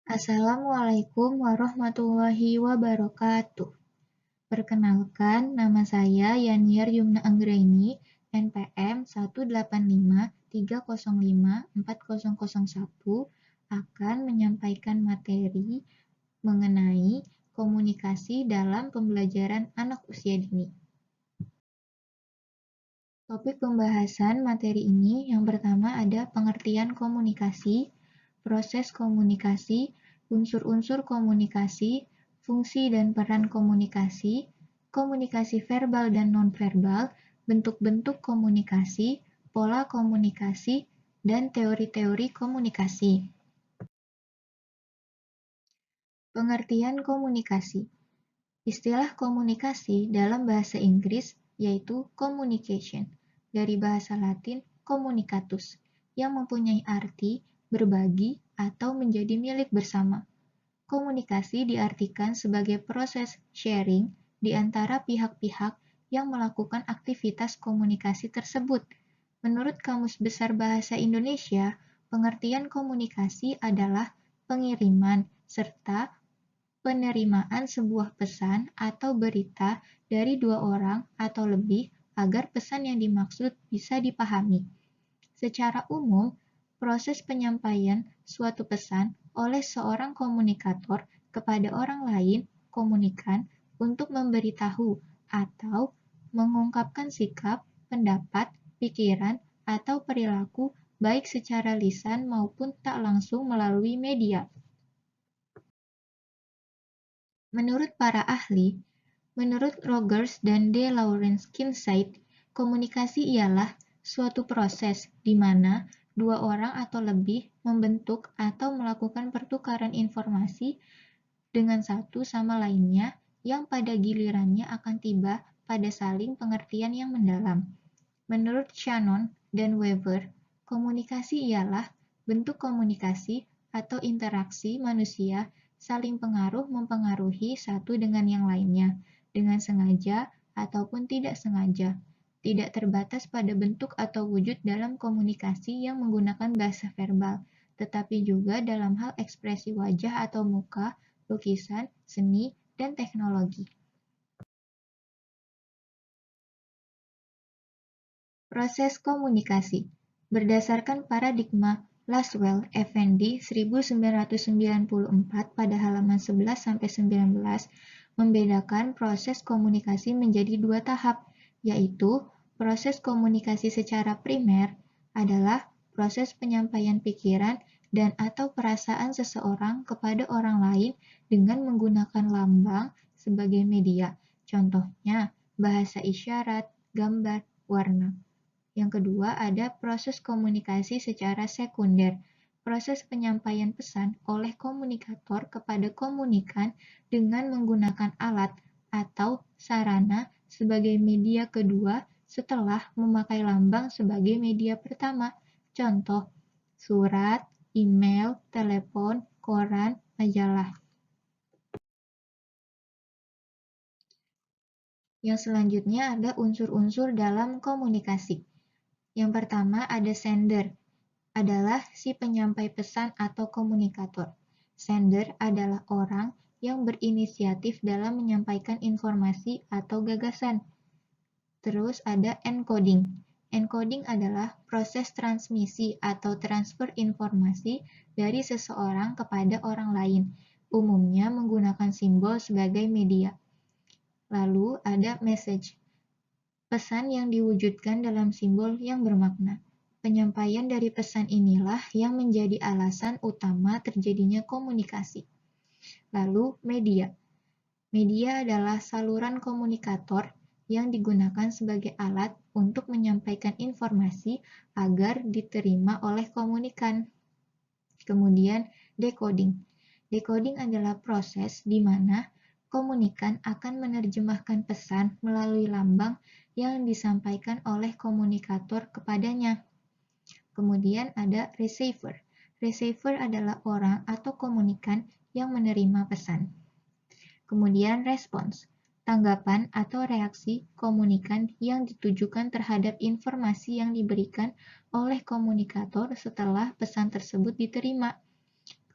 Assalamualaikum warahmatullahi wabarakatuh. Perkenalkan, nama saya Yaniar Yumna Anggraini, NPM 18530540001, akan menyampaikan materi mengenai komunikasi dalam pembelajaran anak usia dini. Topik pembahasan materi ini yang pertama ada pengertian komunikasi, proses komunikasi, unsur-unsur komunikasi, fungsi dan peran komunikasi, komunikasi verbal dan nonverbal, bentuk-bentuk komunikasi, pola komunikasi, dan teori-teori komunikasi. Pengertian komunikasi. Istilah komunikasi dalam bahasa Inggris yaitu communication, dari bahasa Latin communicatus, yang mempunyai arti berbagi atau menjadi milik bersama. Komunikasi diartikan sebagai proses sharing di antara pihak-pihak yang melakukan aktivitas komunikasi tersebut. Menurut Kamus Besar Bahasa Indonesia, pengertian komunikasi adalah pengiriman serta penerimaan sebuah pesan atau berita dari dua orang atau lebih agar pesan yang dimaksud bisa dipahami. Secara umum, proses penyampaian suatu pesan oleh seorang komunikator kepada orang lain komunikan untuk memberitahu atau mengungkapkan sikap, pendapat, pikiran, atau perilaku baik secara lisan maupun tak langsung melalui media. Menurut para ahli, menurut Rogers dan D. Lawrence Kincaid, komunikasi ialah suatu proses di mana dua orang atau lebih membentuk atau melakukan pertukaran informasi dengan satu sama lainnya yang pada gilirannya akan tiba pada saling pengertian yang mendalam. Menurut Shannon dan Weber, komunikasi ialah bentuk komunikasi atau interaksi manusia saling mempengaruhi satu dengan yang lainnya, dengan sengaja ataupun tidak sengaja, tidak terbatas pada bentuk atau wujud dalam komunikasi yang menggunakan bahasa verbal, tetapi juga dalam hal ekspresi wajah atau muka, lukisan, seni, dan teknologi. Proses komunikasi berdasarkan paradigma Laswell Effendi 1994 pada halaman 11-19 membedakan proses komunikasi menjadi dua tahap, yaitu proses komunikasi secara primer adalah proses penyampaian pikiran dan atau perasaan seseorang kepada orang lain dengan menggunakan lambang sebagai media, contohnya bahasa isyarat, gambar, warna. Yang kedua, ada proses komunikasi secara sekunder, proses penyampaian pesan oleh komunikator kepada komunikan dengan menggunakan alat atau sarana sebagai media kedua setelah memakai lambang sebagai media pertama. Contoh, surat, email, telepon, koran, majalah. Yang selanjutnya ada unsur-unsur dalam komunikasi. Yang pertama ada sender, adalah si penyampai pesan atau komunikator. Sender adalah orang yang berinisiatif dalam menyampaikan informasi atau gagasan. Terus ada encoding. Encoding adalah proses transmisi atau transfer informasi dari seseorang kepada orang lain, umumnya menggunakan simbol sebagai media. Lalu ada message, pesan yang diwujudkan dalam simbol yang bermakna. Penyampaian dari pesan inilah yang menjadi alasan utama terjadinya komunikasi. Lalu media. Media adalah saluran komunikator yang digunakan sebagai alat untuk menyampaikan informasi agar diterima oleh komunikan. Kemudian decoding. Decoding adalah proses di mana komunikan akan menerjemahkan pesan melalui lambang yang disampaikan oleh komunikator kepadanya. Kemudian ada receiver. Receiver adalah orang atau komunikan yang menerima pesan. Kemudian respons. Tanggapan atau reaksi komunikan yang ditujukan terhadap informasi yang diberikan oleh komunikator setelah pesan tersebut diterima.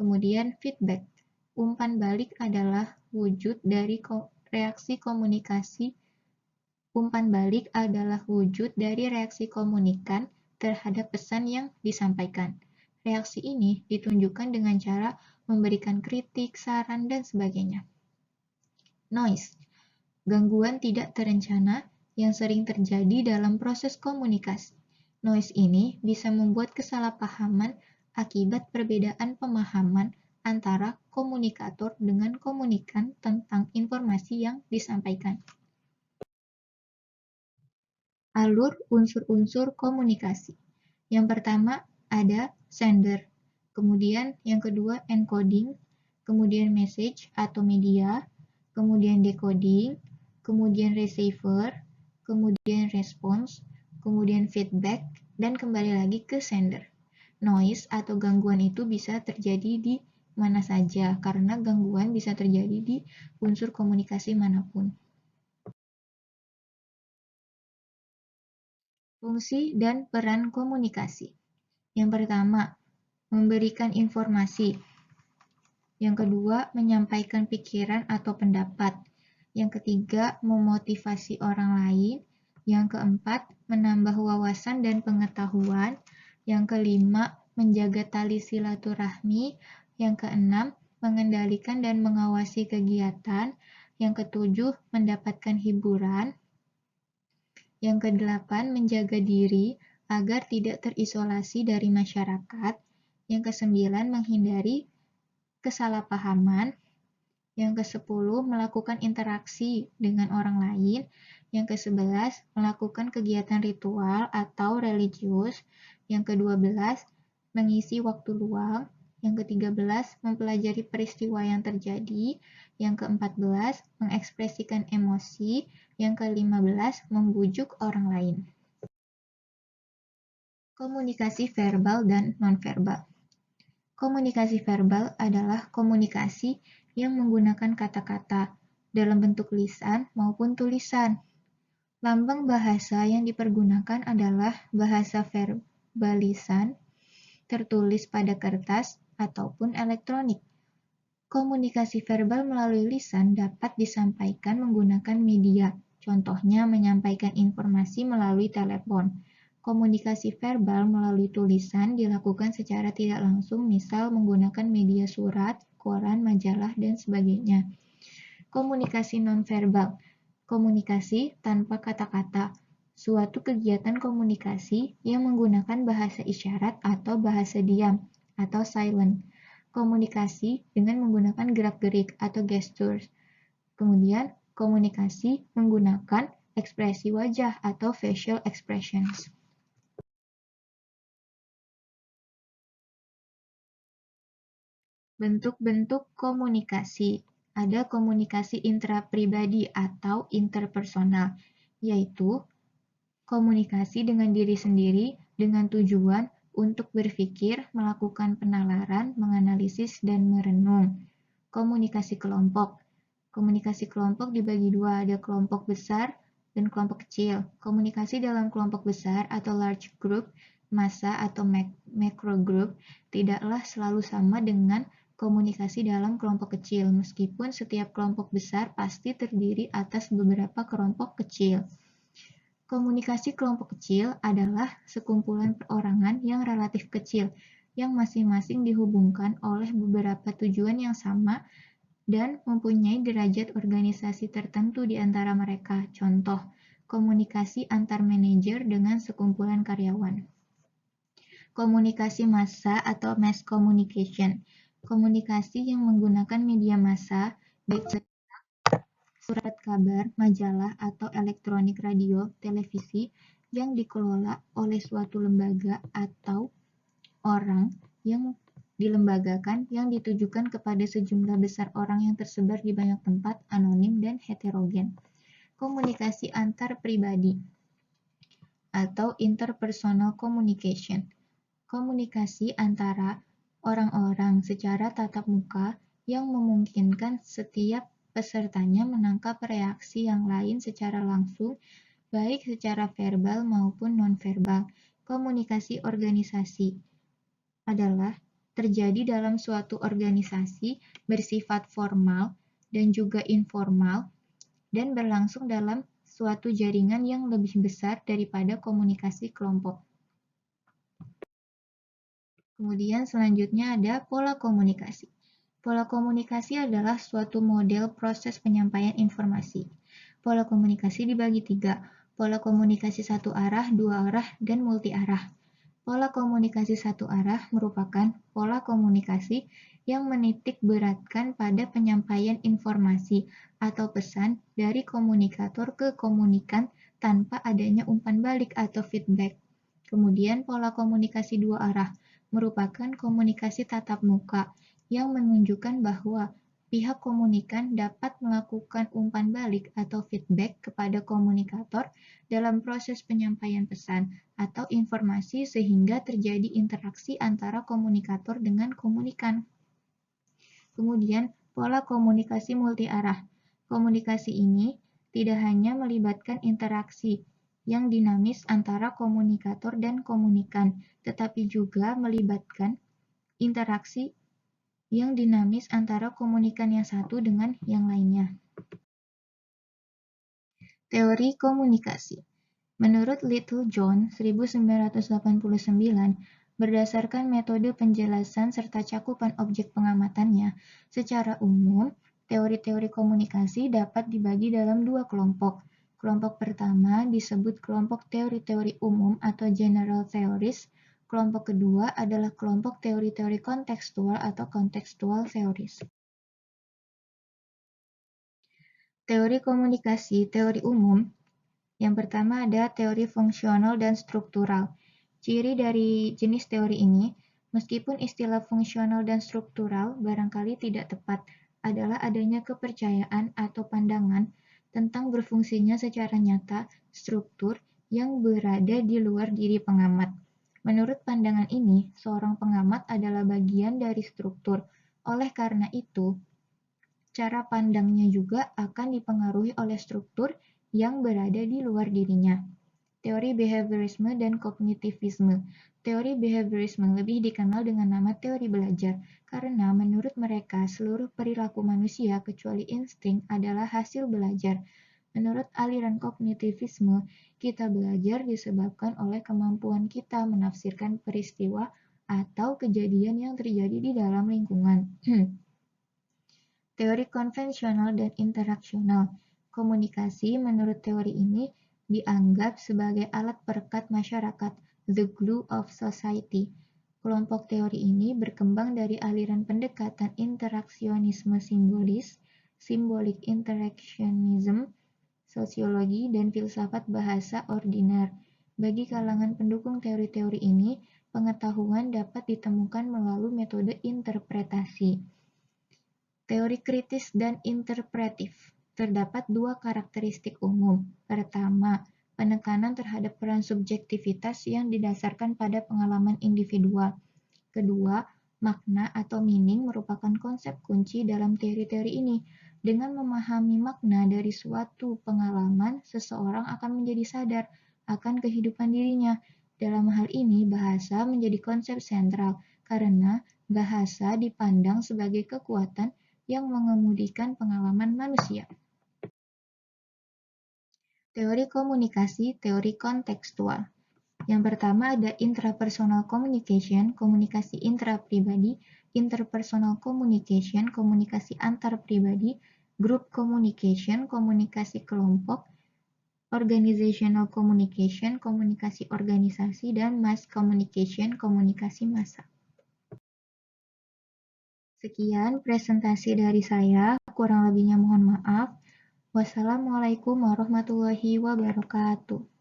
Kemudian feedback. Umpan balik adalah wujud dari reaksi komunikasi. Umpan balik adalah wujud dari reaksi komunikan terhadap pesan yang disampaikan. Reaksi ini ditunjukkan dengan cara memberikan kritik, saran, dan sebagainya. Noise. Gangguan tidak terencana yang sering terjadi dalam proses komunikasi. Noise ini bisa membuat kesalahpahaman akibat perbedaan pemahaman antara komunikator dengan komunikan tentang informasi yang disampaikan. Alur unsur-unsur komunikasi. Yang pertama ada sender, kemudian yang kedua encoding, kemudian message atau media, kemudian decoding, kemudian receiver, kemudian response, kemudian feedback, dan kembali lagi ke sender. Noise atau gangguan itu bisa terjadi di mana saja, karena gangguan bisa terjadi di unsur komunikasi manapun. Fungsi dan peran komunikasi. Yang pertama, memberikan informasi. Yang kedua, menyampaikan pikiran atau pendapat. Yang ketiga, memotivasi orang lain. Yang keempat, menambah wawasan dan pengetahuan. Yang kelima, menjaga tali silaturahmi. Yang keenam, mengendalikan dan mengawasi kegiatan. Yang ketujuh, mendapatkan hiburan. Yang kedelapan, menjaga diri agar tidak terisolasi dari masyarakat. Yang kesembilan, menghindari kesalahpahaman. Yang kesepuluh, melakukan interaksi dengan orang lain. Yang kesebelas, melakukan kegiatan ritual atau religius. Yang kedua belas, mengisi waktu luang. Yang ketiga belas, mempelajari peristiwa yang terjadi. Yang keempat belas, mengekspresikan emosi. Yang kelima belas, membujuk orang lain. Komunikasi verbal dan nonverbal. Komunikasi verbal adalah komunikasi yang menggunakan kata-kata dalam bentuk lisan maupun tulisan. Lambang bahasa yang dipergunakan adalah bahasa verbalisan, tertulis pada kertas, ataupun elektronik. Komunikasi verbal melalui lisan dapat disampaikan menggunakan media, contohnya menyampaikan informasi melalui telepon. Komunikasi verbal melalui tulisan dilakukan secara tidak langsung, misal menggunakan media surat, koran, majalah, dan sebagainya. Komunikasi nonverbal. Komunikasi tanpa kata-kata. Suatu kegiatan komunikasi yang menggunakan bahasa isyarat atau bahasa diam atau silent. Komunikasi dengan menggunakan gerak-gerik atau gestures. Kemudian, komunikasi menggunakan ekspresi wajah atau facial expressions. Bentuk-bentuk komunikasi. Ada komunikasi intrapribadi atau interpersonal, yaitu komunikasi dengan diri sendiri dengan tujuan untuk berpikir, melakukan penalaran, menganalisis, dan merenung. Komunikasi kelompok. Komunikasi kelompok dibagi dua, ada kelompok besar dan kelompok kecil. Komunikasi dalam kelompok besar atau large group, massa atau macro group, tidaklah selalu sama dengan komunikasi dalam kelompok kecil, meskipun setiap kelompok besar pasti terdiri atas beberapa kelompok kecil. Komunikasi kelompok kecil adalah sekumpulan perorangan yang relatif kecil, yang masing-masing dihubungkan oleh beberapa tujuan yang sama dan mempunyai derajat organisasi tertentu di antara mereka. Contoh, komunikasi antar manajer dengan sekumpulan karyawan. Komunikasi massa atau mass communication. Komunikasi yang menggunakan media massa, baik surat kabar, majalah, atau elektronik, radio, televisi, yang dikelola oleh suatu lembaga atau orang yang dilembagakan yang ditujukan kepada sejumlah besar orang yang tersebar di banyak tempat, anonim, dan heterogen. Komunikasi antar pribadi atau interpersonal communication. Komunikasi antara orang-orang secara tatap muka yang memungkinkan setiap pesertanya menangkap reaksi yang lain secara langsung, baik secara verbal maupun nonverbal. Komunikasi organisasi adalah terjadi dalam suatu organisasi bersifat formal dan juga informal dan berlangsung dalam suatu jaringan yang lebih besar daripada komunikasi kelompok. Kemudian selanjutnya ada pola komunikasi. Pola komunikasi adalah suatu model proses penyampaian informasi. Pola komunikasi dibagi tiga, pola komunikasi satu arah, dua arah, dan multi arah. Pola komunikasi satu arah merupakan pola komunikasi yang menitik beratkan pada penyampaian informasi atau pesan dari komunikator ke komunikan tanpa adanya umpan balik atau feedback. Kemudian pola komunikasi dua arah merupakan komunikasi tatap muka yang menunjukkan bahwa pihak komunikan dapat melakukan umpan balik atau feedback kepada komunikator dalam proses penyampaian pesan atau informasi sehingga terjadi interaksi antara komunikator dengan komunikan. Kemudian, pola komunikasi multi arah. Komunikasi ini tidak hanya melibatkan interaksi yang dinamis antara komunikator dan komunikan, tetapi juga melibatkan interaksi yang dinamis antara komunikan yang satu dengan yang lainnya. Teori komunikasi. Menurut Littlejohn 1989, berdasarkan metode penjelasan serta cakupan objek pengamatannya, secara umum, teori-teori komunikasi dapat dibagi dalam dua kelompok. Kelompok pertama disebut kelompok teori-teori umum atau general theories. Kelompok kedua adalah kelompok teori-teori kontekstual atau contextual theories. Teori komunikasi, teori umum. Yang pertama ada teori fungsional dan struktural. Ciri dari jenis teori ini, meskipun istilah fungsional dan struktural barangkali tidak tepat, adalah adanya kepercayaan atau pandangan tentang berfungsinya secara nyata struktur yang berada di luar diri pengamat. Menurut pandangan ini, seorang pengamat adalah bagian dari struktur. Oleh karena itu, cara pandangnya juga akan dipengaruhi oleh struktur yang berada di luar dirinya. Teori behaviorisme dan kognitivisme. Teori behaviorisme lebih dikenal dengan nama teori belajar, karena menurut mereka seluruh perilaku manusia kecuali insting adalah hasil belajar. Menurut aliran kognitivisme, kita belajar disebabkan oleh kemampuan kita menafsirkan peristiwa atau kejadian yang terjadi di dalam lingkungan. Teori konvensional dan interaksional. Komunikasi menurut teori ini dianggap sebagai alat perekat masyarakat, the glue of society. Kelompok teori ini berkembang dari aliran pendekatan interaksionisme simbolis, symbolic interactionism, sosiologi, dan filsafat bahasa ordiner. Bagi kalangan pendukung teori-teori ini, pengetahuan dapat ditemukan melalui metode interpretasi. Teori kritis dan interpretif. Terdapat dua karakteristik umum. Pertama, penekanan terhadap peran subjektivitas yang didasarkan pada pengalaman individual. Kedua, makna atau meaning merupakan konsep kunci dalam teori-teori ini. Dengan memahami makna dari suatu pengalaman, seseorang akan menjadi sadar akan kehidupan dirinya. Dalam hal ini, bahasa menjadi konsep sentral, karena bahasa dipandang sebagai kekuatan yang mengemudikan pengalaman manusia. Teori komunikasi, teori kontekstual. Yang pertama ada intrapersonal communication, komunikasi intrapribadi, interpersonal communication, komunikasi antar pribadi, group communication, komunikasi kelompok, organizational communication, komunikasi organisasi, dan mass communication, komunikasi massa. Sekian presentasi dari saya, kurang lebihnya mohon maaf. Wassalamualaikum warahmatullahi wabarakatuh.